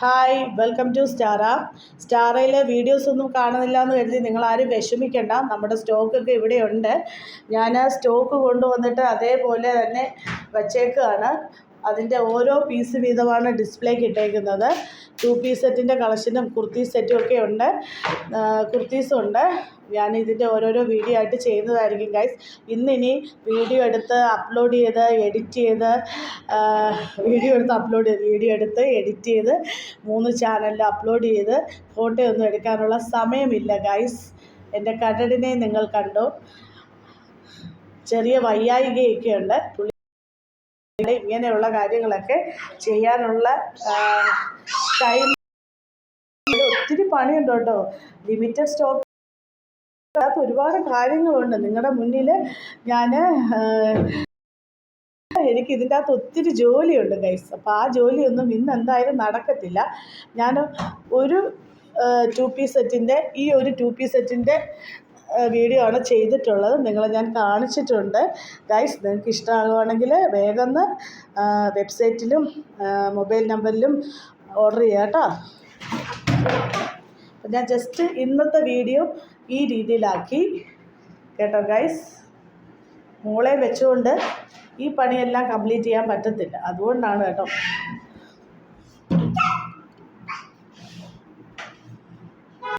Hi, welcome to സ്റ്റാറയിലെ videos ഒന്നും കാണുന്നില്ല എന്ന് കരുതി നിങ്ങളാരും വിഷമിക്കണ്ട. നമ്മുടെ സ്റ്റോക്കൊക്കെ ഇവിടെയുണ്ട്. ഞാൻ സ്റ്റോക്ക് കൊണ്ടുവന്നിട്ട് അതേപോലെ തന്നെ വച്ചേക്കുകയാണ്. അതിൻ്റെ ഓരോ പീസ് വീതമാണ് ഡിസ്പ്ലേക്ക് ഇട്ടേക്കുന്നത്. 2 പീസ് സെറ്റിൻ്റെ കളക്ഷനും കുർത്തി സെറ്റും ഒക്കെ ഉണ്ട്. കുർത്തീസും ഉണ്ട്. ഞാൻ ഇതിൻ്റെ ഓരോരോ വീഡിയോ ആയിട്ട് ചെയ്യുന്നതായിരിക്കും ഗൈസ്. ഇന്നിനി വീഡിയോ എടുത്ത് അപ്ലോഡ് ചെയ്ത് എഡിറ്റ് ചെയ്ത് വീഡിയോ എടുത്ത് എഡിറ്റ് ചെയ്ത് 3 ചാനലിൽ അപ്ലോഡ് ചെയ്ത് ഫോട്ടോ ഒന്നും എടുക്കാനുള്ള സമയമില്ല ഗൈസ്. എൻ്റെ കടടിനെ നിങ്ങൾ കണ്ടോ. ചെറിയ വയ്യായികയൊക്കെ ഉണ്ട്. ഇങ്ങനെയുള്ള കാര്യങ്ങളൊക്കെ ചെയ്യാനുള്ള ടൈം ഒത്തിരി പണിയുണ്ട് കേട്ടോ. ലിമിറ്റഡ് സ്റ്റോക്ക് ഒരുപാട് കാര്യങ്ങളുണ്ട്. നിങ്ങളുടെ മുന്നിൽ എനിക്ക് ഇതിൻ്റെ അകത്ത് ഒത്തിരി ജോലിയുണ്ട് ഗൈസ്. അപ്പോൾ ആ ജോലിയൊന്നും ഇന്ന് എന്തായാലും നടക്കത്തില്ല. ഞാൻ ഒരു 2 പീസ് സെറ്റിൻ്റെ ഒരു 2 പീസ് സെറ്റിൻ്റെ വീഡിയോ ആണ് ചെയ്തിട്ടുള്ളത്. നിങ്ങളെ ഞാൻ കാണിച്ചിട്ടുണ്ട് ഗൈസ്. നിങ്ങൾക്ക് ഇഷ്ടമാകുവാണെങ്കിൽ വേഗം വെബ്സൈറ്റിലും മൊബൈൽ നമ്പറിലും ഓർഡർ ചെയ്യാം കേട്ടോ. ഞാൻ ജസ്റ്റ് ഇന്നത്തെ വീഡിയോ ഈ രീതിയിലാക്കി കേട്ടോ ഗൈസ്. മോളെ വെച്ചുകൊണ്ട് ഈ പണിയെല്ലാം കംപ്ലീറ്റ് ചെയ്യാൻ പറ്റത്തില്ല, അതുകൊണ്ടാണ് കേട്ടോ.